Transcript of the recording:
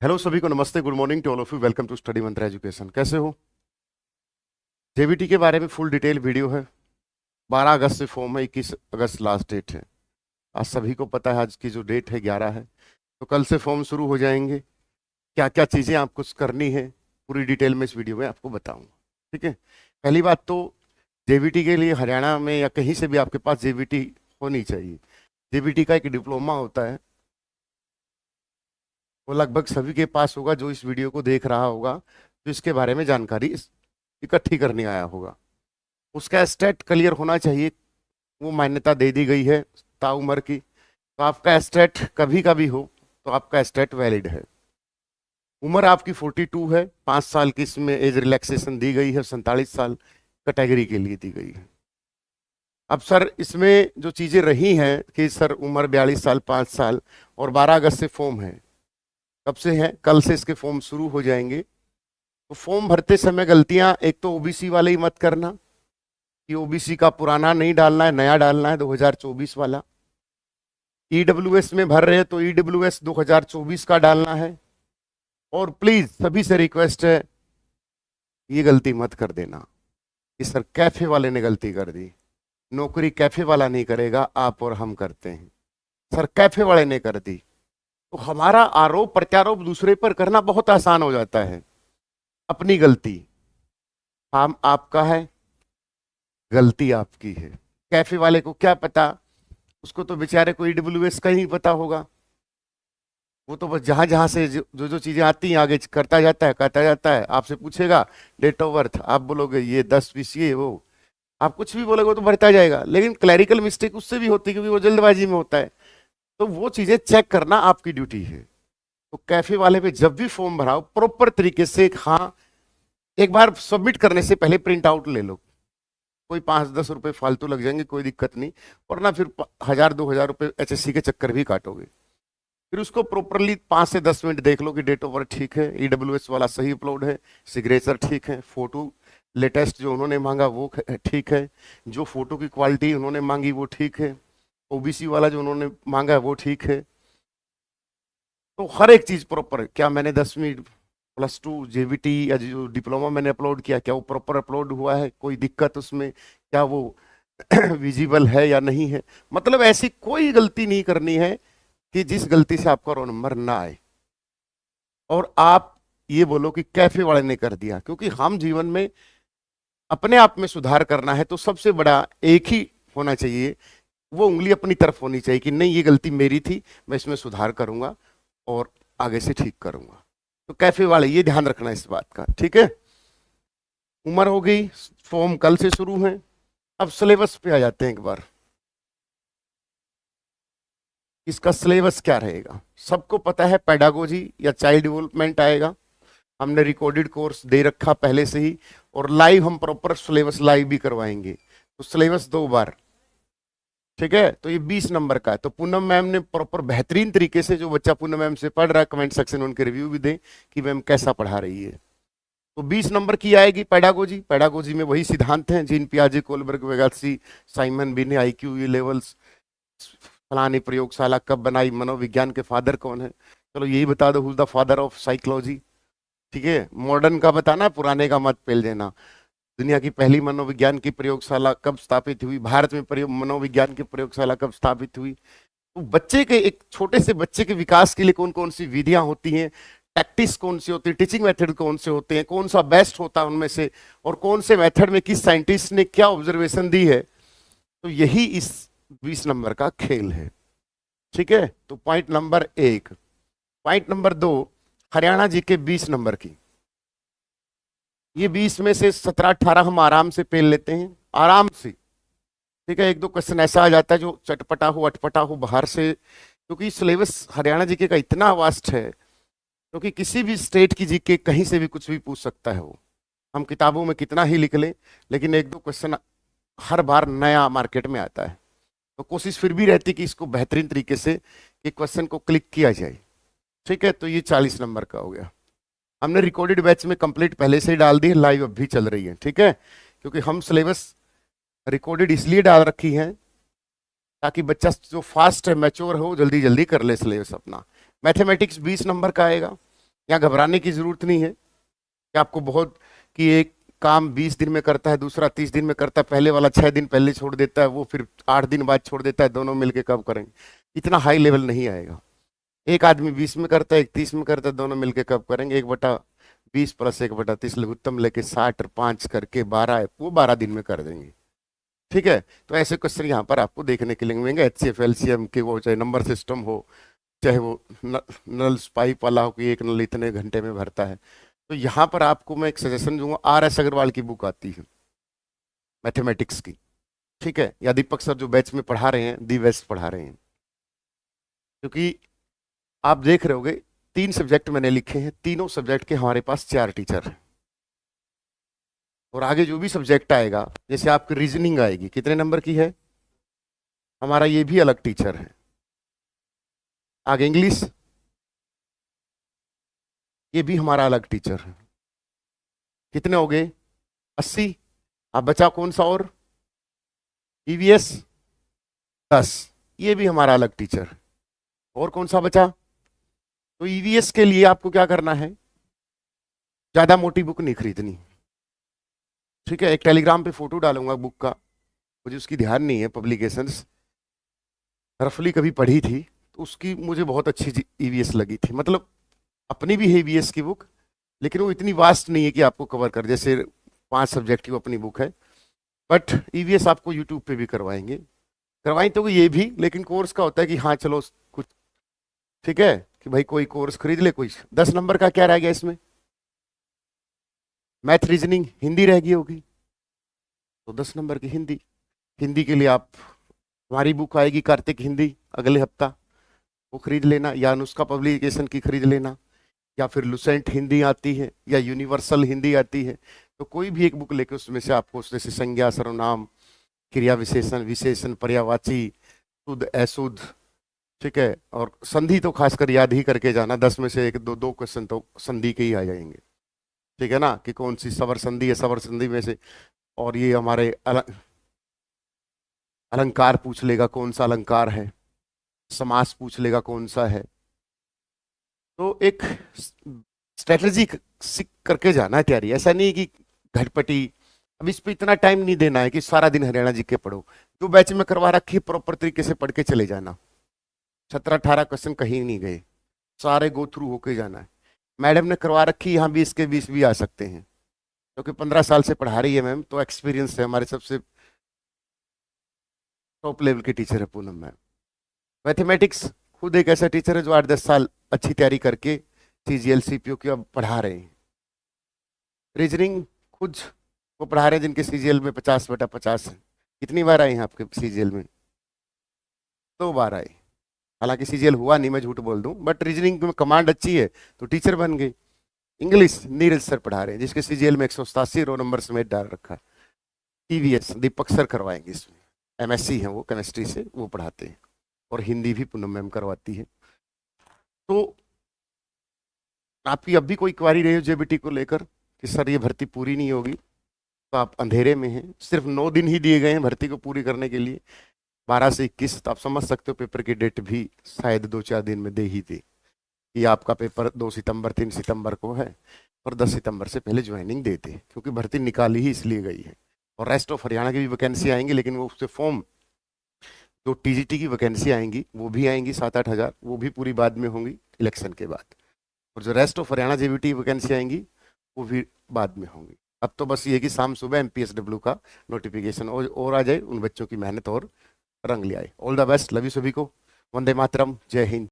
Hello सभी को नमस्ते, good morning to all of you. Welcome to study Mantra education. कैसे हो? जेबीटी के बारे में फुल डिटेल वीडियो है। 12 अगस्त से फॉर्म है, 21 अगस्त लास्ट डेट है। आज सभी को पता है आज की जो डेट है 11 है, तो कल से फॉर्म शुरू हो जाएंगे। क्या क्या चीज़ें आपको करनी है पूरी डिटेल में इस वीडियो में आपको बताऊंगा। ठीक है। पहली बात तो जेबीटी के लिए हरियाणा में या कहीं से भी आपके पास जेबीटी होनी चाहिए। जेबीटी का एक डिप्लोमा होता है, वो लगभग सभी के पास होगा जो इस वीडियो को देख रहा होगा, तो इसके बारे में जानकारी इकट्ठी करने आया होगा। उसका स्टेट क्लियर होना चाहिए, वो मान्यता दे दी गई है ताउम्र की। तो आपका स्टेट कभी का भी हो तो आपका स्टेट वैलिड है। उम्र आपकी 42 है, 5 साल की इसमें एज रिलैक्सेशन दी गई है, 47 साल कैटेगरी के लिए दी गई है। अब सर इसमें जो चीज़ें रही हैं कि सर उम्र 42 साल, 5 साल और 12 अगस्त से फॉर्म है। कब से है? कल से इसके फॉर्म शुरू हो जाएंगे। तो फॉर्म भरते समय गलतियां, एक तो ओबीसी वाले ही मत करना कि ओबीसी का पुराना नहीं डालना है, नया डालना है 2024 वाला। ईडब्ल्यूएस में भर रहे हैं तो ईडब्ल्यूएस 2024 का डालना है। और प्लीज सभी से रिक्वेस्ट है, ये गलती मत कर देना कि सर कैफे वाले ने गलती कर दी। नौकरी कैफे वाला नहीं करेगा, आप और हम करते हैं। सर कैफे वाले ने कर दी तो हमारा आरोप प्रत्यारोप दूसरे पर करना बहुत आसान हो जाता है। अपनी गलती, काम आपका है, गलती आपकी है। कैफे वाले को क्या पता, उसको तो बेचारे को ईडब्ल्यूएस का ही पता होगा। वो तो बस जहां जहां से जो जो चीजें आती हैं आगे करता जाता है, करता जाता है। आपसे पूछेगा डेट ऑफ बर्थ, आप बोलोगे ये 10 20 ये वो, आप कुछ भी बोलोगे वो तो भरता जाएगा। लेकिन क्लैरिकल मिस्टेक उससे भी होती है क्योंकि वो जल्दबाजी में होता है। तो वो चीजें चेक करना आपकी ड्यूटी है। तो कैफे वाले पे जब भी फॉर्म भराओ प्रॉपर तरीके से, हाँ, एक बार सबमिट करने से पहले प्रिंट आउट ले लो। कोई 5 10 रुपए फालतू लग जाएंगे, कोई दिक्कत नहीं, वरना फिर 1000 2000 रुपए एचएससी के चक्कर भी काटोगे। फिर उसको प्रॉपरली 5 से 10 मिनट देख लो कि डेट ऑफ बर्थ ठीक है, ईडब्ल्यूएस वाला सही अपलोड है, सिग्नेचर ठीक है, फोटो लेटेस्ट जो उन्होंने मांगा वो ठीक है, जो फोटो की क्वालिटी उन्होंने मांगी वो ठीक है, ओबीसी वाला जो उन्होंने मांगा है वो ठीक है। तो हर एक चीज प्रॉपर, क्या मैंने 10वीं +2 जेबीटी या जो डिप्लोमा मैंने अपलोड किया क्या वो प्रॉपर अपलोड हुआ है, कोई दिक्कत उसमें, क्या वो विजिबल है या नहीं है। मतलब ऐसी कोई गलती नहीं करनी है कि जिस गलती से आपका रोल नंबर ना आए और आप ये बोलो कि कैफे वाले ने कर दिया। क्योंकि हम जीवन में अपने आप में सुधार करना है तो सबसे बड़ा एक ही होना चाहिए, वो उंगली अपनी तरफ होनी चाहिए कि नहीं ये गलती मेरी थी, मैं इसमें सुधार करूंगा और आगे से ठीक करूंगा। तो कैफे वाले ये ध्यान रखना इस बात का, ठीक है। उम्र हो गई, फॉर्म कल से शुरू है। अब सिलेबस पे आ जाते हैं एक बार। इसका सिलेबस क्या रहेगा? सबको पता है पेडागोजी या चाइल्ड डेवलपमेंट आएगा। हमने रिकॉर्डेड कोर्स दे रखा पहले से ही, और लाइव हम प्रॉपर सिलेबस लाइव भी करवाएंगे। तो सिलेबस 2 बार, ठीक है। तो ये 20 नंबर का है। तो पूनम मैम ने प्रॉपर बेहतरीन तरीके से, जो बच्चा पूनम मैम से पढ़ रहा है कमेंट सेक्शन उनके रिव्यू भी दें कि मैम कैसा पढ़ा रही है। तो 20 नंबर की आएगी पेडागोजी। पेडागोजी में वही सिद्धांत हैं, जीन पियाजे, कोलबर्ग, वेगासी, साइमन बिने, आईक्यू लेवल्स, फलानी प्रयोगशाला कब बनाई, मनोविज्ञान के फादर कौन है, चलो यही बता दो, who is the father of psychology. ठीक है, मॉडर्न का बताना है, पुराने का मत पेल देना। दुनिया की पहली मनोविज्ञान की प्रयोगशाला कब स्थापित हुई, भारत में मनोविज्ञान की प्रयोगशाला कब स्थापित हुई। तो बच्चे के, एक छोटे से बच्चे के विकास के लिए कौन कौन सी विधियां होती हैं, टैक्टिक्स कौन सी होती है, टीचिंग मेथड कौन से होते हैं, कौन सा बेस्ट होता है उनमें से, और कौन से मेथड में किस साइंटिस्ट ने क्या ऑब्जर्वेशन दी है। तो यही इस 20 नंबर का खेल है, ठीक है। तो point number 1। Point number 2, Haryana G K 20 number की। ये 20 में से 17 18 हम आराम से पेल लेते हैं, आराम से, ठीक है। एक दो क्वेश्चन ऐसा आ जाता है जो चटपटा हो अटपटा हो बाहर से, क्योंकि सिलेबस हरियाणा जीके का इतना वास्ट है, क्योंकि किसी भी स्टेट की जीके कहीं से भी कुछ भी पूछ सकता है वो। हम किताबों में कितना ही लिख लें, लेकिन एक दो क्वेश्चन हर बार नया मार्केट में आता है। तो कोशिश फिर भी रहती कि इसको बेहतरीन तरीके से कि क्वेश्चन को क्लिक किया जाए, ठीक है। तो ये 40 नंबर का हो गया। हमने रिकॉर्डेड बैच में कंप्लीट पहले से ही डाल दी है, लाइव अब भी चल रही है, ठीक है। क्योंकि हम सिलेबस रिकॉर्डेड इसलिए डाल रखी है ताकि बच्चा जो फास्ट है, मैच्योर हो, जल्दी जल्दी कर ले सिलेबस अपना। मैथमेटिक्स 20 नंबर का आएगा। यहाँ घबराने की जरूरत नहीं है कि आपको बहुत कि एक काम 20 दिन में करता है, दूसरा 30 दिन में करता है, पहले वाला 6 दिन पहले छोड़ देता है, वो फिर 8 दिन बाद छोड़ देता है, दोनों मिलके कब करेंगे। इतना हाई लेवल नहीं आएगा। एक आदमी 20 में करता है, एक 30 में करता है, दोनों मिलके कब करेंगे। 1/20 प्लस 1/30 लघुत्तम लेके 60 और 5 करके 12 है, वो 12 दिन में कर देंगे। ठीक है, तो ऐसे क्वेश्चन यहाँ पर आपको देखने के लिए मिलेंगे। HCF LCM के वो चाहे नंबर सिस्टम हो, चाहे वो नल्स पाइप वाला हो कि एक नल इतने घंटे में भरता है। तो यहाँ पर आपको मैं एक सजेशन दूंगा, RS अग्रवाल की बुक आती है मैथमेटिक्स की, ठीक है, या दीपक सर जो बैच में पढ़ा रहे हैं, दी बेस्ट पढ़ा रहे हैं। क्योंकि आप देख रहे होगे 3 सब्जेक्ट मैंने लिखे हैं, तीनों सब्जेक्ट के हमारे पास 4 टीचर हैं। और आगे जो भी सब्जेक्ट आएगा, जैसे आपकी रीजनिंग आएगी, कितने नंबर की है, हमारा ये भी अलग टीचर है। आगे इंग्लिश, ये भी हमारा अलग टीचर है। कितने हो गए, 80। अब बचा कौन सा और, EVS 10, ये भी हमारा अलग टीचर है। और कौन सा बचा, तो EVS के लिए आपको क्या करना है, ज्यादा मोटी बुक नहीं खरीदनी, ठीक है। एक टेलीग्राम पे फोटो डालूंगा बुक का, मुझे उसकी ध्यान नहीं है, पब्लिकेशंस रफली कभी पढ़ी थी, तो उसकी मुझे बहुत अच्छी EVS लगी थी। मतलब अपनी भी है EVS की बुक, लेकिन वो इतनी वास्ट नहीं है कि आपको कवर कर, जैसे 5 सब्जेक्ट की वो अपनी बुक है। बट EVS आपको यूट्यूब पे भी करवाएं तो ये भी, लेकिन कोर्स का होता है कि हाँ चलो कुछ, ठीक है, कि भाई कोई कोर्स खरीद ले। कोई 10 नंबर का क्या रह गया इसमें, मैथ रीजनिंग हिंदी रह गई होगी, तो 10 नंबर की हिंदी। हिंदी के लिए आप, हमारी बुक आएगी कार्तिक हिंदी अगले हफ्ता, वो खरीद लेना, या अनुष्का पब्लिकेशन की खरीद लेना, या फिर लुसेंट हिंदी आती है, या यूनिवर्सल हिंदी आती है। तो कोई भी एक बुक लेके उसमें से आपको, उसमें से संज्ञा सर्वनाम, क्रिया विशेषण, विशेषण, पर्यायवाची, शुद्ध अशुद्ध, ठीक है, और संधि तो खासकर याद ही करके जाना, 10 में से एक दो दो क्वेश्चन तो संधि के ही आ जाएंगे, ठीक है ना, कि कौन सी सवर संधि है, सवर संधि में से। और ये हमारे अलंकार पूछ लेगा कौन सा अलंकार है, समास पूछ लेगा कौन सा है। तो एक स्ट्रेटजी सीख करके जाना है तैयारी, ऐसा नहीं कि घटपटी। अब इस पे इतना टाइम नहीं देना है कि सारा दिन हरियाणा जी के पढ़ो, जो बैच में करवा रखी है प्रॉपर तरीके से पढ़ के चले जाना। 17-18 क्वेश्चन कहीं नहीं गए, सारे गो थ्रू होके जाना है। मैडम ने करवा रखी, यहाँ 20 के 20 भी आ सकते हैं, क्योंकि 15 साल से पढ़ा रही है मैम, तो एक्सपीरियंस है, हमारे सबसे टॉप लेवल के टीचर है पूनम मैम। मैथमेटिक्स खुद एक ऐसा टीचर है जो 8-10 साल अच्छी तैयारी करके CGL CPO की अब पढ़ा रहे हैं। रीजनिंग खुद वो पढ़ा रहे हैं जिनके CGL में 50/50 है। कितनी बार आए हैं आपके CGL में, 2 बार आए। हालांकि CGL हुआ नहीं, मैं झूठ बोल दूं, बट रीजनिंग में कमांड अच्छी है तो टीचर बन गए। इंग्लिश नीरज सर पढ़ा रहे हैं, जिसके CGL में 187 रो नंबर समेत डाल रखा है। EVS दीपक सर करवाएंगे, इसमें MSc है वो, केमिस्ट्री से वो पढ़ाते हैं। और हिंदी भी पूनम मैम करवाती है। तो आपकी अब भी कोई क्वारी रही हो JBT को लेकर कि सर ये भर्ती पूरी नहीं होगी, तो आप अंधेरे में हैं। सिर्फ 9 दिन ही दिए गए हैं भर्ती को पूरी करने के लिए, 12 से 21। तो आप समझ सकते हो पेपर की डेट भी शायद 2-4 दिन में दे ही दे, कि आपका पेपर 2 सितंबर 3 सितंबर को है, और 10 सितंबर से पहले ज्वाइनिंग दे दे, क्योंकि भर्ती निकाली ही इसलिए गई है। और रेस्ट ऑफ हरियाणा की भी वैकेंसी आएंगी, लेकिन वो उससे फॉर्म, जो TGT की वैकेंसी आएंगी वो भी आएंगी 7-8 हज़ार, वो भी पूरी बाद में होंगी इलेक्शन के बाद। और जो rest of Haryana JBT vacancy आएंगी वो भी बाद में होंगी। अब तो बस ये कि शाम सुबह MPSW का नोटिफिकेशन और आ जाए, उन बच्चों की मेहनत और रंग ले आए। All the best, love you सभी को। वंदे मातरम, जय हिंद।